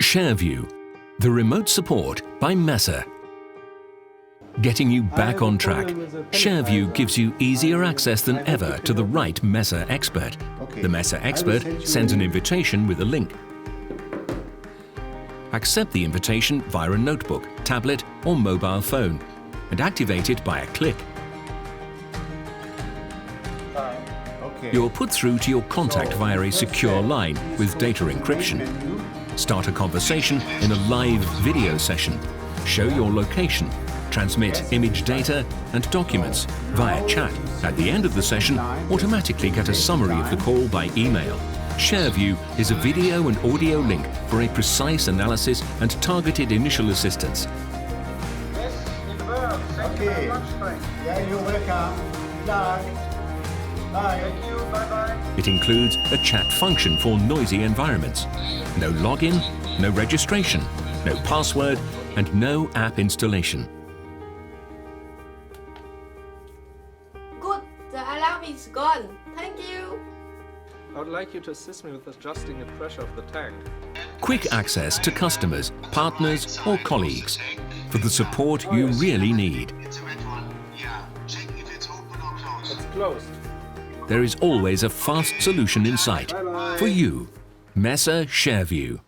ShareView, the remote support by Mesa. Getting you back on track, ShareView gives you easier access than ever to the right Mesa expert. The Mesa expert sends an invitation with a link. Accept the invitation via a notebook, tablet or mobile phone and activate it by a click. You're put through to your contact via a secure line with data encryption. Start a conversation in a live video session. Show your location. Transmit image data and documents via chat. At the end of the session, automatically get a summary of the call by email. ShareView is a video and audio link for a precise analysis and targeted initial assistance. Yes, it works. Thank you very much, Frank. Yeah, you're welcome. Bye. Thank you. Bye-bye. It includes a chat function for noisy environments. No login, no registration, no password, and no app installation. Good, the alarm is gone. Thank you. I would like you to assist me with adjusting the pressure of the tank. Quick access to customers, partners, or colleagues for the support you really need. It's closed. There is always a fast solution in sight. For you, Mesa ShareView.